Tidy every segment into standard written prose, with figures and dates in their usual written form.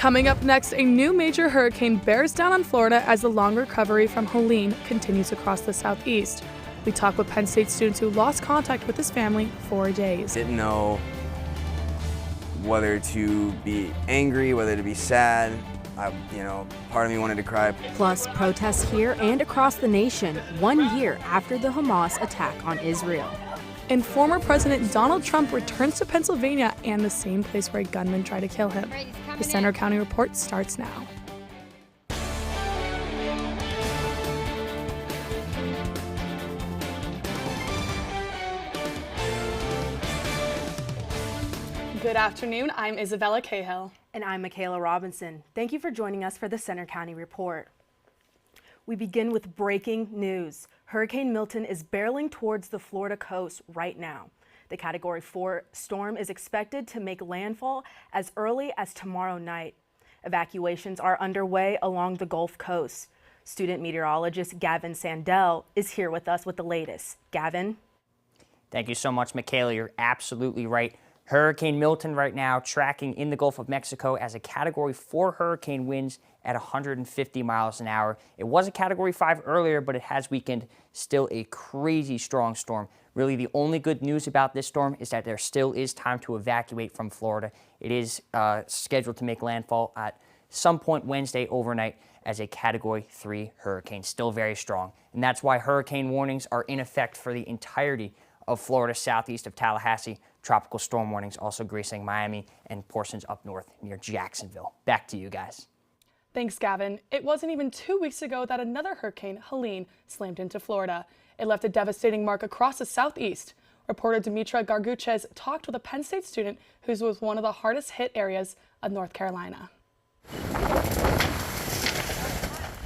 Coming up next, a new major hurricane bears down on Florida as the long recovery from Helene continues across the southeast. We talk with Penn State students who lost contact with his family for days. Didn't know whether to be angry, whether to be sad. Part of me wanted to cry. Plus, protests here and across the nation 1 year after the Hamas attack on Israel. And former President Donald Trump returns to Pennsylvania and the same place where a gunman tried to kill him. The Center County Report starts now. Good afternoon, I'm Isabella Cahill. And I'm Michaela Robinson. Thank you for joining us for the Center County Report. We begin with breaking news. Hurricane Milton is barreling towards the Florida coast right now. The Category 4 storm is expected to make landfall as early as tomorrow night. Evacuations are underway along the Gulf Coast. Student meteorologist Gavin Sandell is here with us with the latest. Gavin? Thank you so much, Michaela. You're absolutely right. Hurricane Milton right now tracking in the Gulf of Mexico as a Category 4 hurricane, winds at 150 miles an hour. It was a Category 5 earlier, but it has weakened. Still a crazy strong storm. Really, the only good news about this storm is that there still is time to evacuate from Florida. It is scheduled to make landfall at some point Wednesday overnight as a Category 3 hurricane. Still very strong. And that's why hurricane warnings are in effect for the entirety of Florida southeast of Tallahassee. Tropical storm warnings also gracing Miami and portions up north near Jacksonville. Back to you guys. Thanks, Gavin. It wasn't even 2 weeks ago that another hurricane, Helene, slammed into Florida. It left a devastating mark across the southeast. Reporter Dimitra Garguches talked with a Penn State student who was one of the hardest hit areas of North Carolina.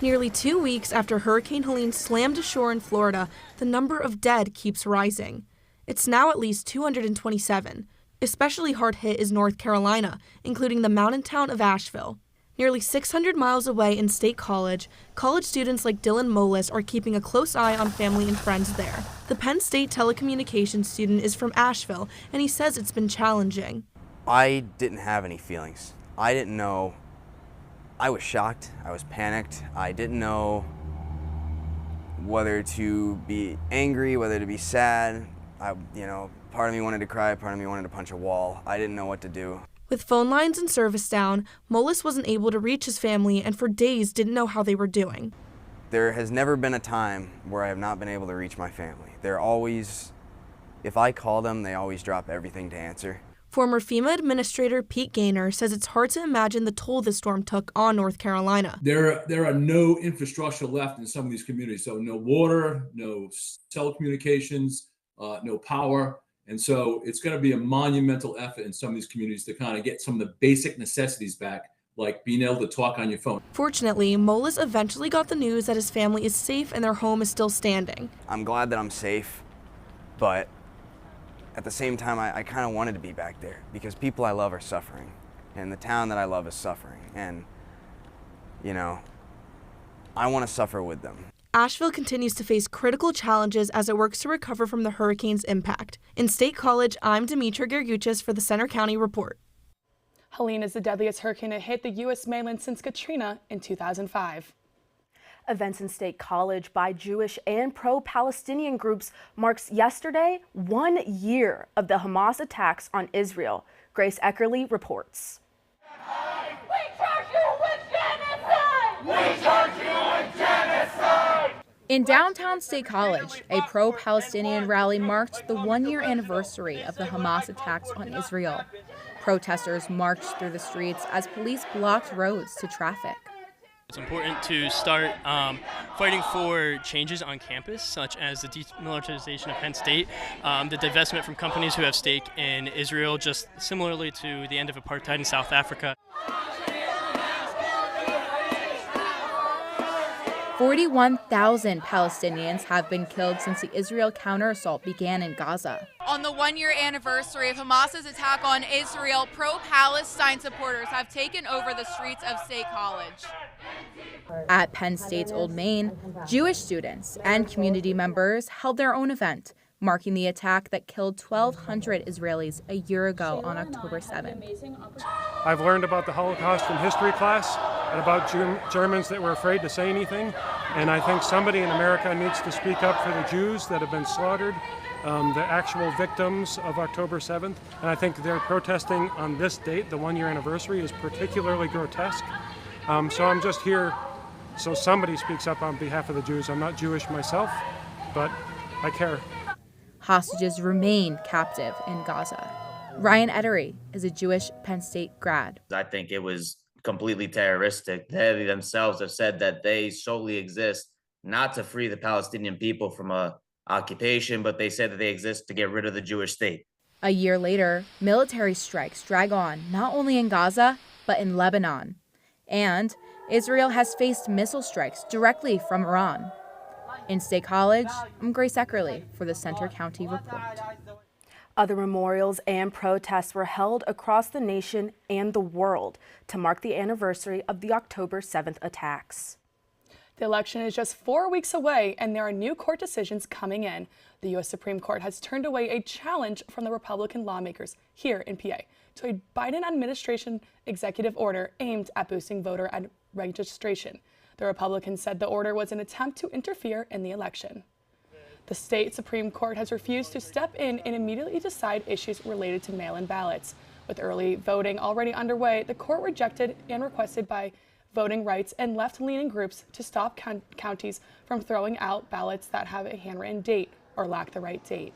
Nearly 2 weeks after Hurricane Helene slammed ashore in Florida, the number of dead keeps rising. It's now at least 227. Especially hard hit is North Carolina, including the mountain town of Asheville. Nearly 600 miles away in State College, college students like Dylan Molis are keeping a close eye on family and friends there. The Penn State telecommunications student is from Asheville, and he says it's been challenging. I didn't have any feelings. I didn't know. I was shocked. I was panicked. I didn't know whether to be angry, whether to be sad. Part of me wanted to cry, part of me wanted to punch a wall. I didn't know what to do. With phone lines and service down, Molis wasn't able to reach his family and for days didn't know how they were doing. There has never been a time where I have not been able to reach my family. They're always, if I call them, they always drop everything to answer. Former FEMA Administrator Pete Gaynor says it's hard to imagine the toll the storm took on North Carolina. There are no infrastructure left in some of these communities, so no water, no telecommunications, no power. And so it's going to be a monumental effort in some of these communities to kind of get some of the basic necessities back, like being able to talk on your phone. Fortunately, Molis eventually got the news that his family is safe and their home is still standing. I'm glad that I'm safe, but at the same time, I kind of wanted to be back there because people I love are suffering, and the town that I love is suffering, and, I want to suffer with them. Asheville continues to face critical challenges as it works to recover from the hurricane's impact. In State College, I'm Dimitra Garguches for the Center County Report. Helene is the deadliest hurricane to hit the U.S. mainland since Katrina in 2005. Events in State College by Jewish and pro-Palestinian groups marks yesterday 1 year of the Hamas attacks on Israel. Grace Eckerly reports. We charge you with genocide! We charge you with genocide! In downtown State College, a pro-Palestinian rally marked the 1-year anniversary of the Hamas attacks on Israel. Protesters marched through the streets as police blocked roads to traffic. It's important to start fighting for changes on campus, such as the demilitarization of Penn State, the divestment from companies who have stake in Israel, just similarly to the end of apartheid in South Africa. 41,000 Palestinians have been killed since the Israel counter-assault began in Gaza. On the 1-year anniversary of Hamas's attack on Israel, pro-Palestine supporters have taken over the streets of State College. At Penn State's Old Main, Jewish students and community members held their own event, marking the attack that killed 1,200 Israelis a year ago on October 7th. I've learned about the Holocaust in history class and about Germans that were afraid to say anything. And I think somebody in America needs to speak up for the Jews that have been slaughtered, the actual victims of October 7th. And I think they're protesting on this date, the one-year anniversary, is particularly grotesque. So I'm just here so somebody speaks up on behalf of the Jews. I'm not Jewish myself, but I care. Hostages remain captive in Gaza. Ryan Edery is a Jewish Penn State grad. I think it was completely terroristic. They themselves have said that they solely exist not to free the Palestinian people from a occupation, but they said that they exist to get rid of the Jewish state. A year later, military strikes drag on not only in Gaza, but in Lebanon. And Israel has faced missile strikes directly from Iran. In State College, I'm Grace Eckerly for the Center County Report. Other memorials and protests were held across the nation and the world to mark the anniversary of the October 7th attacks. The election is just 4 weeks away, and there are new court decisions coming in. The U.S. Supreme Court has turned away a challenge from the Republican lawmakers here in PA to a Biden administration executive order aimed at boosting voter registration. The Republicans said the order was an attempt to interfere in the election. The state Supreme Court has refused to step in and immediately decide issues related to mail-in ballots. With early voting already underway, the court rejected and requested by voting rights and left-leaning groups to stop counties from throwing out ballots that have a handwritten date or lack the right date.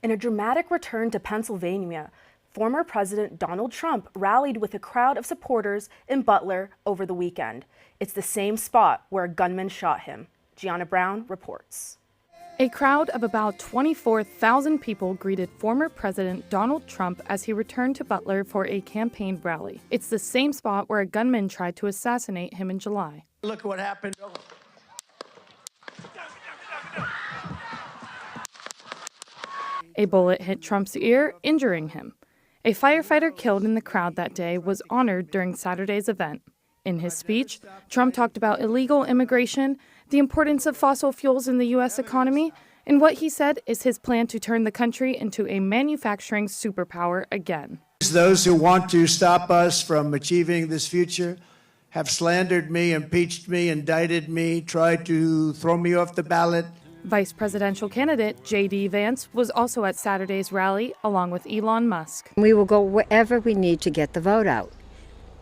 In a dramatic return to Pennsylvania, former President Donald Trump rallied with a crowd of supporters in Butler over the weekend. It's the same spot where a gunman shot him. Gianna Brown reports. A crowd of about 24,000 people greeted former President Donald Trump as he returned to Butler for a campaign rally. It's the same spot where a gunman tried to assassinate him in July. Look what happened. A bullet hit Trump's ear, injuring him. A firefighter killed in the crowd that day was honored during Saturday's event. In his speech, Trump talked about illegal immigration, the importance of fossil fuels in the U.S. economy, and what he said is his plan to turn the country into a manufacturing superpower again. Those who want to stop us from achieving this future have slandered me, impeached me, indicted me, tried to throw me off the ballot. Vice presidential candidate J.D. Vance was also at Saturday's rally, along with Elon Musk. We will go wherever we need to get the vote out.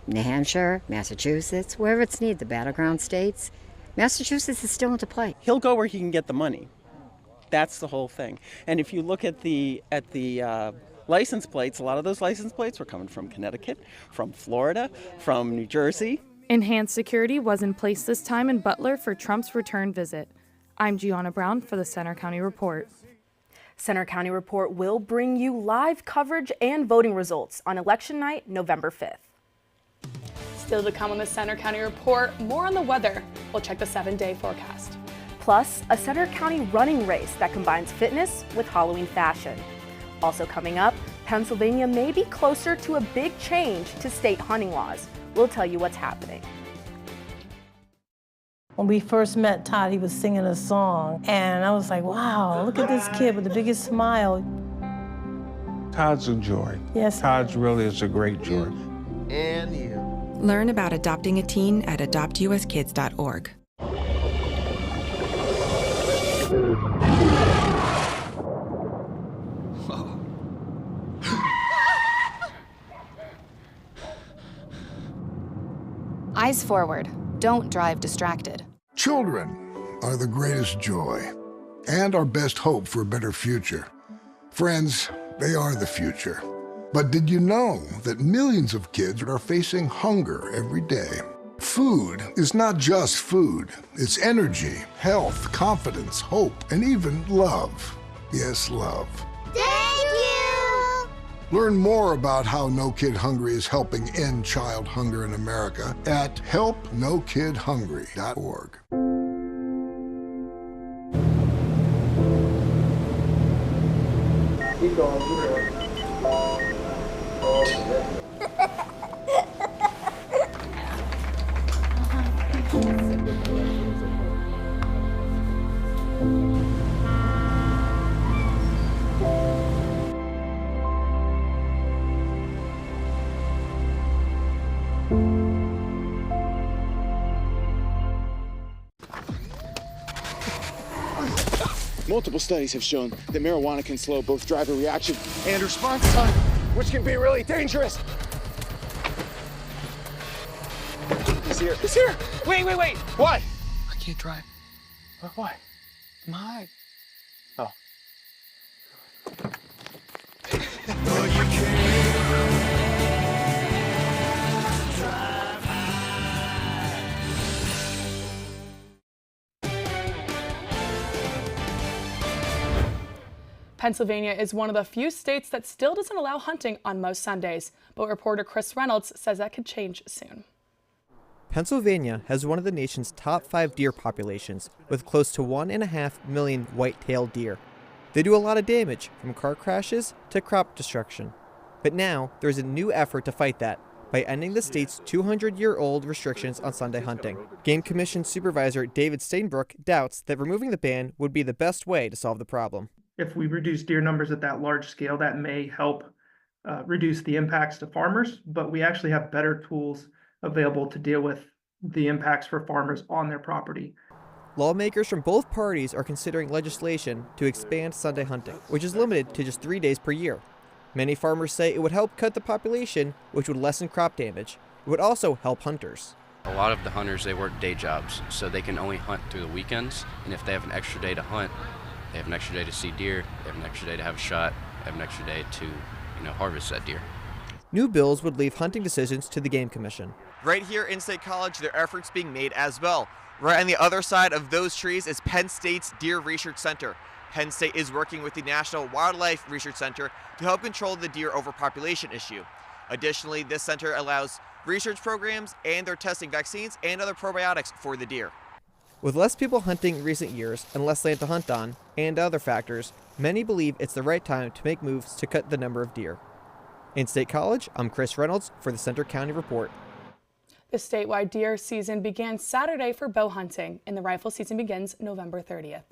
New Hampshire, Massachusetts, wherever it's needed, the battleground states. Massachusetts is still into play. He'll go where he can get the money. That's the whole thing. And if you look at the license plates, a lot of those license plates were coming from Connecticut, from Florida, from New Jersey. Enhanced security was in place this time in Butler for Trump's return visit. I'm Gianna Brown for the Center County Report. Center County Report will bring you live coverage and voting results on election night, November 5th. Still to come on the Center County Report, more on the weather. We'll check the 7-day forecast. Plus, a Center County running race that combines fitness with Halloween fashion. Also coming up, Pennsylvania may be closer to a big change to state hunting laws. We'll tell you what's happening. When we first met Todd, he was singing a song, and I was like, wow, look at this kid with the biggest smile. Todd's a joy. Yes. Todd's really is a great joy. And you. Learn about adopting a teen at adoptuskids.org. Eyes forward. Don't drive distracted. Children are the greatest joy and our best hope for a better future. Friends, they are the future. But did you know that millions of kids are facing hunger every day? Food is not just food. It's energy, health, confidence, hope, and even love. Yes, love. Thank you! Learn more about how No Kid Hungry is helping end child hunger in America at helpnokidhungry.org. Keep going, keep going. Multiple studies have shown that marijuana can slow both driver reaction and response time, which can be really dangerous. He's here. He's here. Wait. What? I can't drive. Why? I'm high. Oh. Pennsylvania is one of the few states that still doesn't allow hunting on most Sundays, but reporter Chris Reynolds says that could change soon. Pennsylvania has one of the nation's top 5 deer populations, with close to 1.5 million white-tailed deer. They do a lot of damage, from car crashes to crop destruction. But now, there's a new effort to fight that by ending the state's 200-year-old restrictions on Sunday hunting. Game Commission Supervisor David Steinbrook doubts that removing the ban would be the best way to solve the problem. If we reduce deer numbers at that large scale, that may help reduce the impacts to farmers, but we actually have better tools available to deal with the impacts for farmers on their property. Lawmakers from both parties are considering legislation to expand Sunday hunting, which is limited to just 3 days per year. Many farmers say it would help cut the population, which would lessen crop damage. It would also help hunters. A lot of the hunters, they work day jobs, so they can only hunt through the weekends, and if they have an extra day to hunt, they have an extra day to see deer, they have an extra day to have a shot, they have an extra day to, harvest that deer. New bills would leave hunting decisions to the Game Commission. Right here in State College, there are efforts being made as well. Right on the other side of those trees is Penn State's Deer Research Center. Penn State is working with the National Wildlife Research Center to help control the deer overpopulation issue. Additionally, this center allows research programs and they're testing vaccines and other probiotics for the deer. With less people hunting in recent years and less land to hunt on, and other factors, many believe it's the right time to make moves to cut the number of deer. In State College, I'm Chris Reynolds for the Center County Report. The statewide deer season began Saturday for bow hunting, and the rifle season begins November 30th.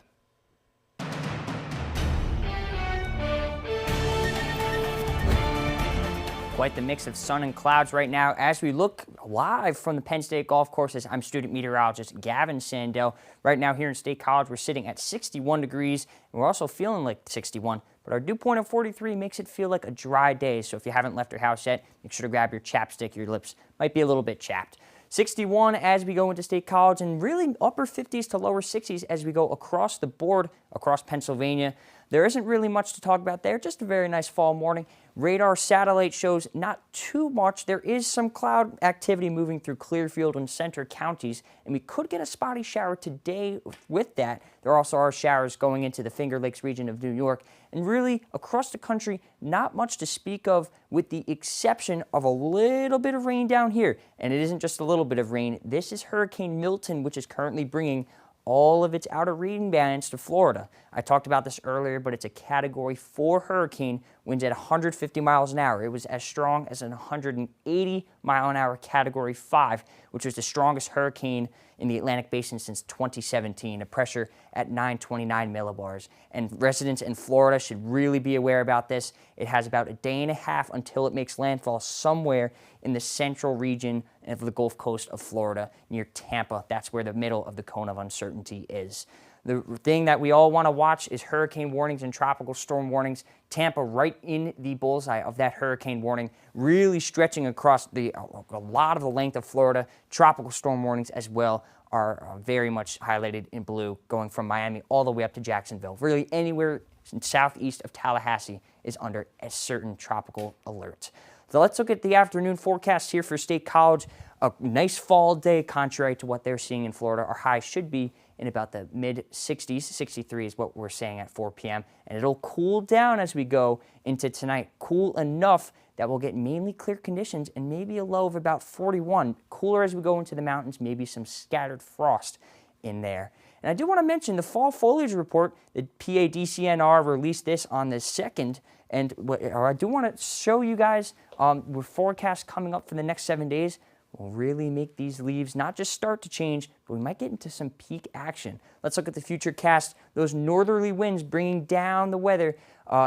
Quite the mix of sun and clouds right now as we look live from the Penn State golf courses. I'm student meteorologist Gavin Sandell. Right now here in State College, we're sitting at 61 degrees, and we're also feeling like 61. But our dew point of 43 makes it feel like a dry day. So if you haven't left your house yet, make sure to grab your chapstick. Your lips might be a little bit chapped. 61 as we go into State College, and really upper 50s to lower 60s as we go across the board, across Pennsylvania. There isn't really much to talk about there, just a very nice fall morning. Radar satellite shows not too much. There is some cloud activity moving through Clearfield and Center counties, and we could get a spotty shower today with that. There also are showers going into the Finger Lakes region of New York, and really across the country, not much to speak of with the exception of a little bit of rain down here. And it isn't just a little bit of rain. This is Hurricane Milton, which is currently bringing all of its outer reading bands to Florida. I talked about this earlier, but it's a Category 4 hurricane, winds at 150 miles an hour. It was as strong as an 180 mile an hour Category 5, which was the strongest hurricane in the Atlantic Basin since 2017, a pressure at 929 millibars. And residents in Florida should really be aware about this. It has about a day and a half until it makes landfall somewhere in the central region of the Gulf Coast of Florida near Tampa. That's where the middle of the cone of uncertainty is. The thing that we all want to watch is hurricane warnings and tropical storm warnings. Tampa right in the bullseye of that hurricane warning, really stretching across a lot of the length of Florida. Tropical storm warnings as well are very much highlighted in blue, going from Miami all the way up to Jacksonville. Really anywhere southeast of Tallahassee is under a certain tropical alert. So let's look at the afternoon forecast here for State College. A nice fall day, contrary to what they're seeing in Florida. Our high should be in about the mid-60s. 63 is what we're saying at 4 p.m. And it'll cool down as we go into tonight. Cool enough that we'll get mainly clear conditions and maybe a low of about 41. Cooler as we go into the mountains, maybe some scattered frost in there. And I do want to mention the fall foliage report. The PADCNR released this on the 2nd. And I do want to show you guys with forecasts coming up for the next 7 days. will really make these leaves not just start to change, but we might get into some peak action. Let's look at the future cast. Those northerly winds bringing down the weather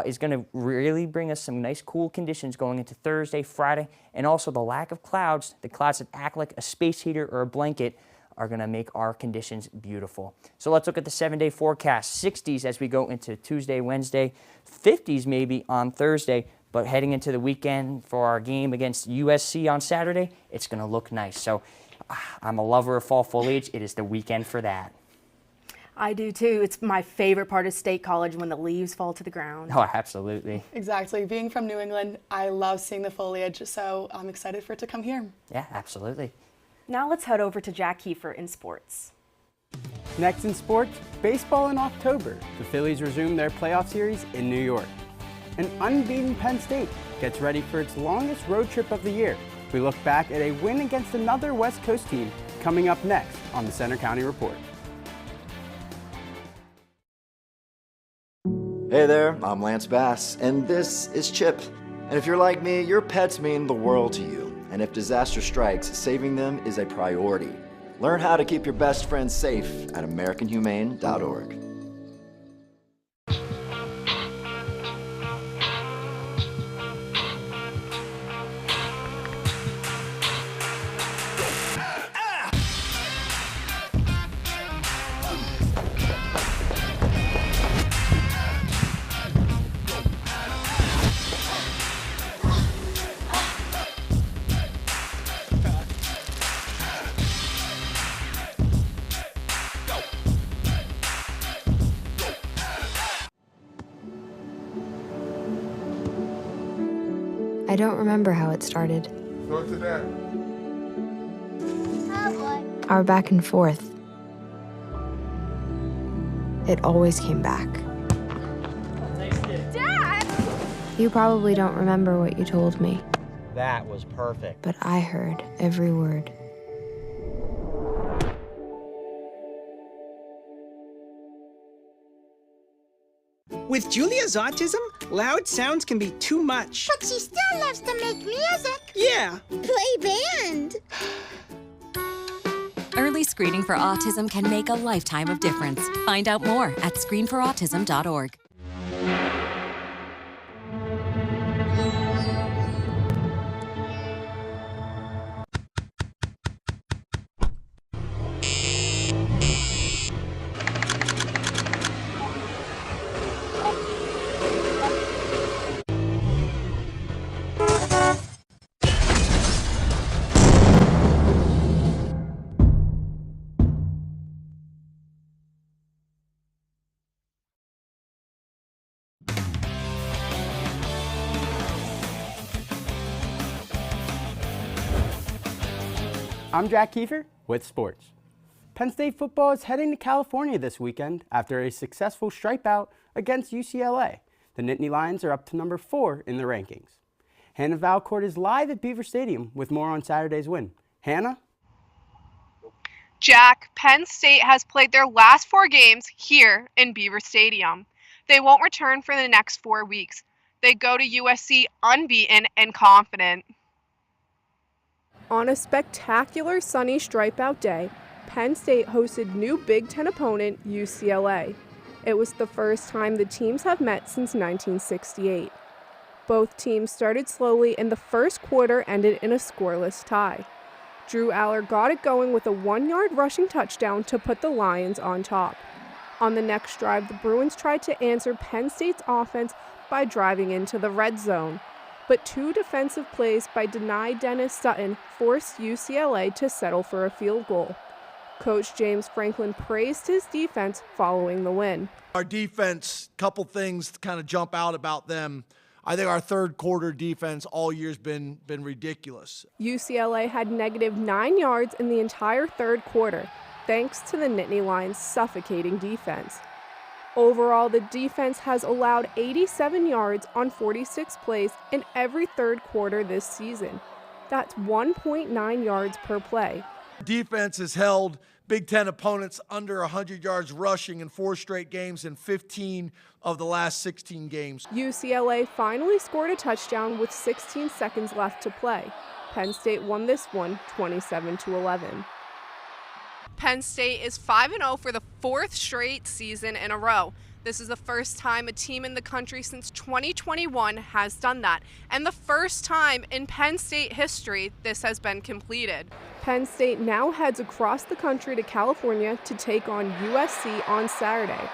is going to really bring us some nice cool conditions going into Thursday, Friday, and also the lack of clouds, the clouds that act like a space heater or a blanket, are going to make our conditions beautiful. So let's look at the 7-day forecast. 60s as we go into Tuesday, Wednesday, 50s maybe on Thursday, but heading into the weekend for our game against USC on Saturday, it's going to look nice. So I'm a lover of fall foliage. It is the weekend for that. I do too. It's my favorite part of State College when the leaves fall to the ground. Oh, absolutely. Exactly. Being from New England, I love seeing the foliage, so I'm excited for it to come here. Yeah, absolutely. Now let's head over to Jack Kiefer in sports. Next in sports, baseball in October. The Phillies resume their playoff series in New York. An unbeaten Penn State gets ready for its longest road trip of the year. We look back at a win against another West Coast team coming up next on the Center County Report. Hey there, I'm Lance Bass, and this is Chip. And if you're like me, your pets mean the world to you. And if disaster strikes, saving them is a priority. Learn how to keep your best friends safe at AmericanHumane.org. I don't remember how it started. Go to that. Our back and forth. It always came back. Dad! You probably don't remember what you told me, That was perfect. but I heard every word. With Julia's autism, loud sounds can be too much. But she still loves to make music. Yeah. Play band. Early screening for autism can make a lifetime of difference. Find out more at screenforautism.org. I'm Jack Kiefer with sports. Penn State football is heading to California this weekend after a successful stripeout against UCLA. The Nittany Lions are up to number 4 in the rankings. Hannah Valcourt is live at Beaver Stadium with more on Saturday's win. Hannah? Jack, Penn State has played their last 4 games here in Beaver Stadium. They won't return for the next 4 weeks. They go to USC unbeaten and confident. On a spectacular sunny stripeout day, Penn State hosted new Big Ten opponent UCLA. It was the first time the teams have met since 1968. Both teams started slowly and the first quarter ended in a scoreless tie. Drew Aller got it going with a 1-yard rushing touchdown to put the Lions on top. On the next drive, the Bruins tried to answer Penn State's offense by driving into the red zone. But 2 defensive plays by Denai Dennis Sutton forced UCLA to settle for a field goal. Coach James Franklin praised his defense following the win. Our defense, couple things kind of jump out about them. I think our third quarter defense all year's been ridiculous. UCLA had negative 9 yards in the entire third quarter, thanks to the Nittany Lions' suffocating defense. Overall, the defense has allowed 87 yards on 46 plays in every third quarter this season. That's 1.9 yards per play. Defense has held Big Ten opponents under 100 yards rushing in 4 straight games and 15 of the last 16 games. UCLA finally scored a touchdown with 16 seconds left to play. Penn State won this one 27-11. Penn State is 5-0 for the 4th straight season in a row. This is the first time a team in the country since 2021 has done that, and the first time in Penn State history this has been completed. Penn State now heads across the country to California to take on USC on Saturday.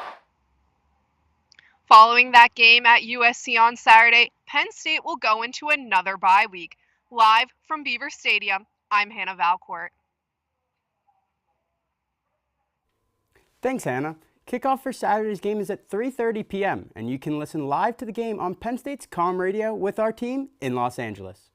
Following that game at USC on Saturday, Penn State will go into another bye week. Live from Beaver Stadium, I'm Hannah Valcourt. Thanks, Hannah. Kickoff for Saturday's game is at 3:30 p.m., and you can listen live to the game on Penn State's Comm Radio with our team in Los Angeles.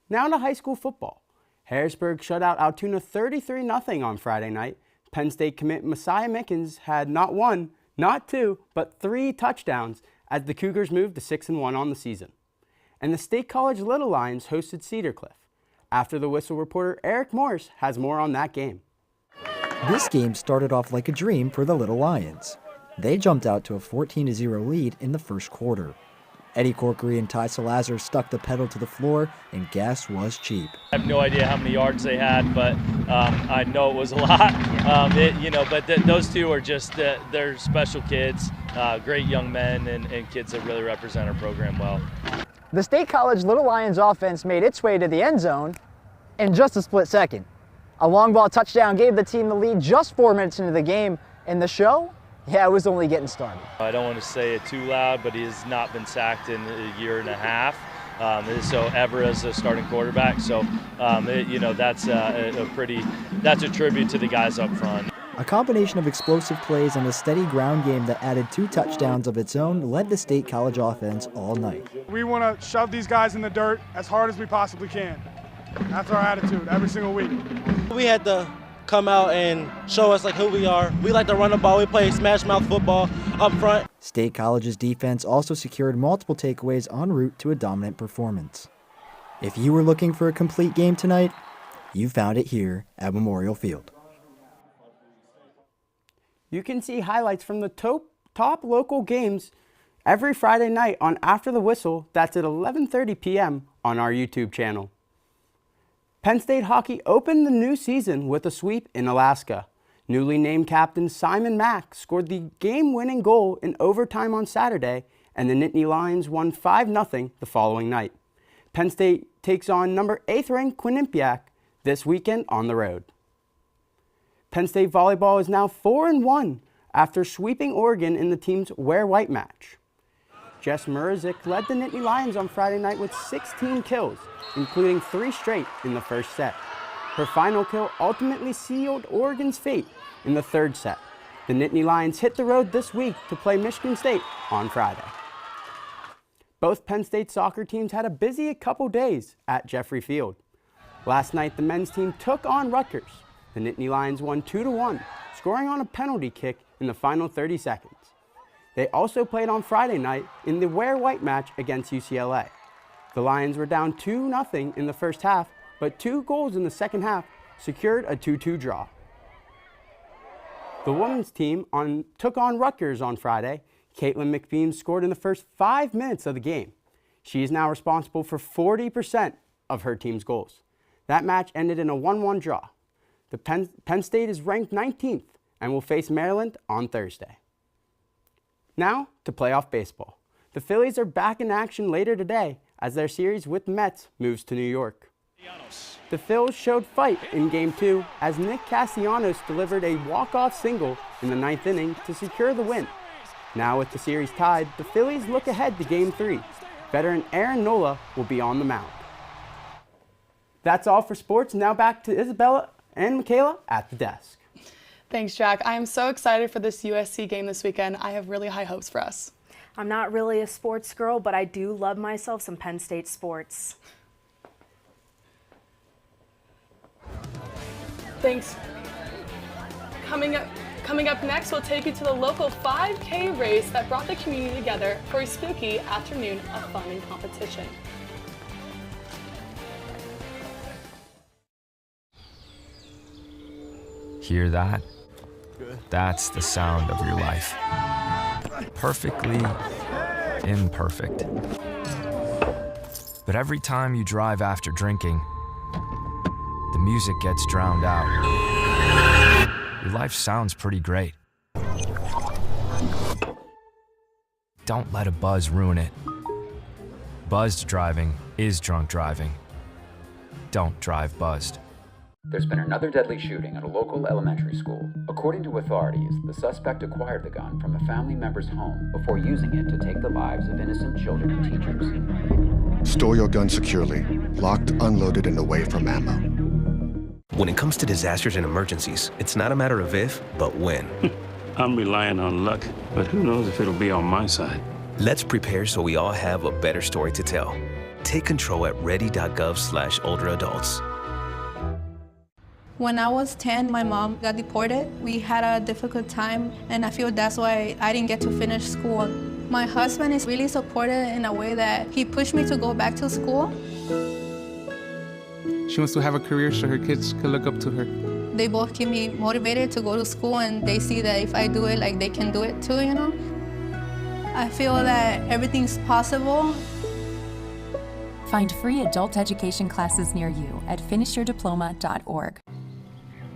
Now to high school football. Harrisburg shut out Altoona 33-0 on Friday night. Penn State commit Messiah Mickens had not one, not two, but 3 touchdowns as the Cougars moved to 6-1 on the season. And the State College Little Lions hosted Cedar Cliff. After the whistle, reporter Eric Morris has more on that game. This game started off like a dream for the Little Lions. They jumped out to a 14-0 lead in the first quarter. Eddie Corkery and Ty Salazar stuck the pedal to the floor, and gas was cheap. I have no idea how many yards they had, but I know it was a lot. Those two are just they're special kids, great young men, and kids that really represent our program well. The State College Little Lions offense made its way to the end zone in just a split second. A long ball touchdown gave the team the lead just 4 minutes into the game, and the show, it was only getting started. I don't want to say it too loud, but he has not been sacked in a year and a half. So ever as a starting quarterback. So that's a tribute to the guys up front. A combination of explosive plays and a steady ground game that added 2 touchdowns of its own led the State College offense all night. We want to shove these guys in the dirt as hard as we possibly can. That's our attitude every single week. We had to come out and show us who we are. We like to run the ball. We play smash mouth football up front. State College's defense also secured multiple takeaways en route to a dominant performance. If you were looking for a complete game tonight, you found it here at Memorial Field. You can see highlights from the top local games every Friday night on After the Whistle. That's at 11:30 p.m. on our YouTube channel. Penn State hockey opened the new season with a sweep in Alaska. Newly named captain Simon Mack scored the game-winning goal in overtime on Saturday, and the Nittany Lions won 5-0 the following night. Penn State takes on number 8th-ranked Quinnipiac this weekend on the road. Penn State volleyball is now 4-1 after sweeping Oregon in the team's Wear White match. Jess Murazik led the Nittany Lions on Friday night with 16 kills, including 3 straight in the first set. Her final kill ultimately sealed Oregon's fate in the third set. The Nittany Lions hit the road this week to play Michigan State on Friday. Both Penn State soccer teams had a busy couple days at Jeffrey Field. Last night, the men's team took on Rutgers. The Nittany Lions won 2-1, scoring on a penalty kick in the final 30 seconds. They also played on Friday night in the Wear White match against UCLA. The Lions were down 2-0 in the first half, but 2 goals in the second half secured a 2-2 draw. The women's team took on Rutgers on Friday. Caitlin McBeam scored in the first 5 minutes of the game. She is now responsible for 40% of her team's goals. That match ended in a 1-1 draw. The Penn State is ranked 19th and will face Maryland on Thursday. Now to playoff baseball. The Phillies are back in action later today as their series with the Mets moves to New York. The Phils showed fight in Game 2 as Nick Castellanos delivered a walk-off single in the 9th inning to secure the win. Now with the series tied, the Phillies look ahead to Game 3. Veteran Aaron Nola will be on the mound. That's all for sports. Now back to Isabella and Michaela at the desk. Thanks, Jack. I am so excited for this USC game this weekend. I have really high hopes for us. I'm not really a sports girl, but I do love myself some Penn State sports. Thanks. Coming up next, we'll take you to the local 5K race that brought the community together for a spooky afternoon of fun and competition. Hear that? That's the sound of your life. Perfectly imperfect. But every time you drive after drinking, the music gets drowned out. Your life sounds pretty great. Don't let a buzz ruin it. Buzzed driving is drunk driving. Don't drive buzzed. There's been another deadly shooting at a local elementary school. According to authorities, the suspect acquired the gun from a family member's home before using it to take the lives of innocent children and teachers. Store your gun securely, locked, unloaded, and away from ammo. When it comes to disasters and emergencies, it's not a matter of if, but when. I'm relying on luck, but who knows if it'll be on my side. Let's prepare so we all have a better story to tell. Take control at ready.gov/olderadults. When I was 10, my mom got deported. We had a difficult time, and I feel that's why I didn't get to finish school. My husband is really supportive in a way that he pushed me to go back to school. She wants to have a career so her kids can look up to her. They both keep me motivated to go to school, and they see that if I do it, like they can do it too, you know? I feel that everything's possible. Find free adult education classes near you at finishyourdiploma.org.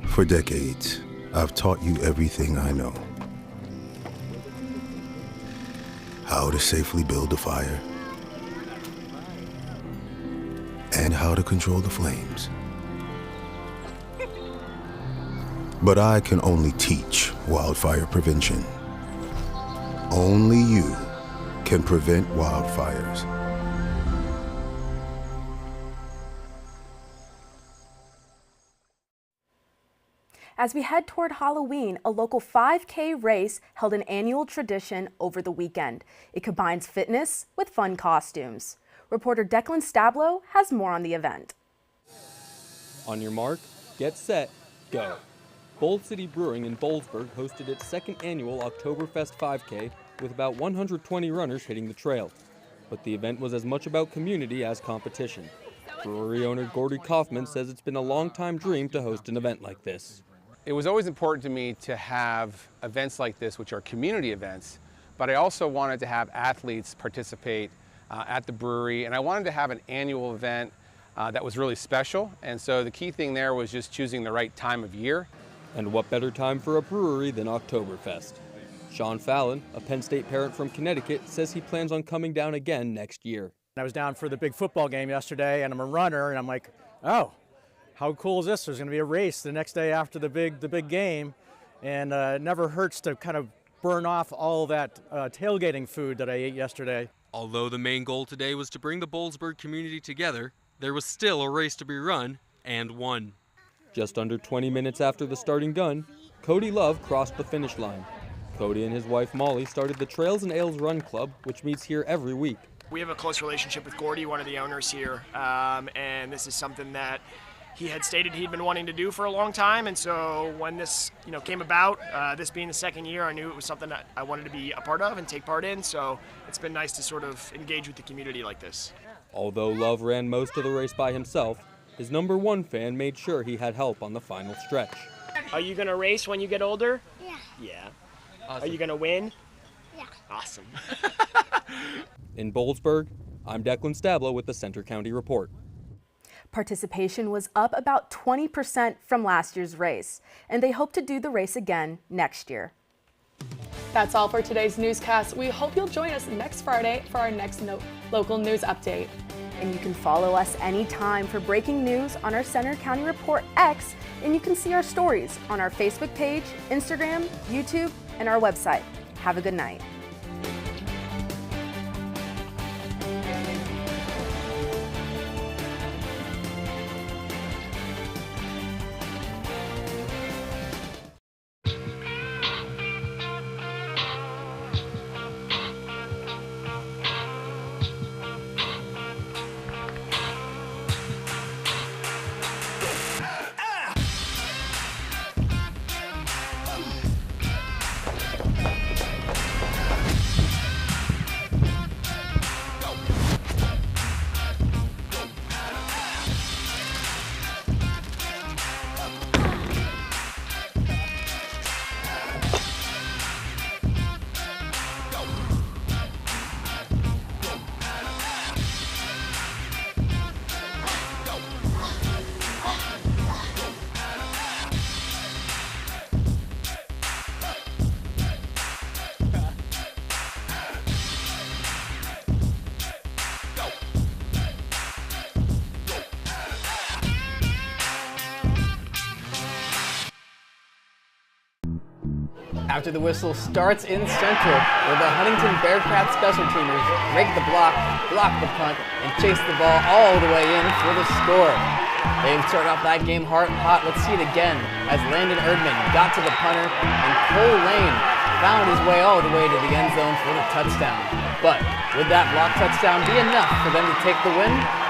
For decades, I've taught you everything I know. How to safely build a fire, and how to control the flames. But I can only teach wildfire prevention. Only you can prevent wildfires. As we head toward Halloween, a local 5K race held an annual tradition over the weekend. It combines fitness with fun costumes. Reporter Declan Stablo has more on the event. On your mark, get set, go. Bold City Brewing in Boalsburg hosted its second annual Oktoberfest 5K with about 120 runners hitting the trail. But the event was as much about community as competition. Brewery owner Gordy Kaufman says it's been a long-time dream to host an event like this. It was always important to me to have events like this, which are community events, but I also wanted to have athletes participate at the brewery, and I wanted to have an annual event that was really special, and so the key thing there was just choosing the right time of year. And what better time for a brewery than Oktoberfest? Sean Fallon, a Penn State parent from Connecticut, says he plans on coming down again next year. I was down for the big football game yesterday, and I'm a runner, and I'm like, oh, how cool is this? There's going to be a race the next day after the big game, and it never hurts to kind of burn off all that tailgating food that I ate yesterday. Although the main goal today was to bring the Boalsburg community together, there was still a race to be run and won. Just under 20 minutes after the starting gun, Cody Love crossed the finish line. Cody and his wife Molly started the Trails and Ales Run Club, which meets here every week. We have a close relationship with Gordy, one of the owners here, and this is something that he had stated he'd been wanting to do for a long time, and so when this came about, this being the second year, I knew it was something that I wanted to be a part of and take part in, so it's been nice to sort of engage with the community like this. Although Love ran most of the race by himself, his number one fan made sure he had help on the final stretch. Are you going to race when you get older? Yeah. Yeah. Awesome. Are you going to win? Yeah. Awesome. In Boalsburg, I'm Declan Stablo with the Center County Report. Participation was up about 20% from last year's race, and they hope to do the race again next year. That's all for today's newscast. We hope you'll join us next Friday for our next local news update. And you can follow us anytime for breaking news on our Center County Report X, and you can see our stories on our Facebook page, Instagram, YouTube, and our website. Have a good night. After the Whistle starts in Central, where the Huntington Bearcats special teamers break the block the punt, and chase the ball all the way in for the score. They've started off that game hot. Let's see it again as Landon Erdman got to the punter, and Cole Lane found his way all the way to the end zone for the touchdown. But would that block touchdown be enough for them to take the win?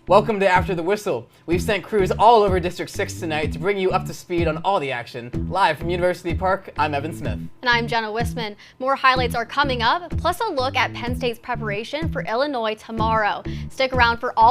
Welcome to After the Whistle. We've sent crews all over District 6 tonight to bring you up to speed on all the action. Live from University Park, I'm Evan Smith. And I'm Jenna Wisman. More highlights are coming up, plus a look at Penn State's preparation for Illinois tomorrow. Stick around for all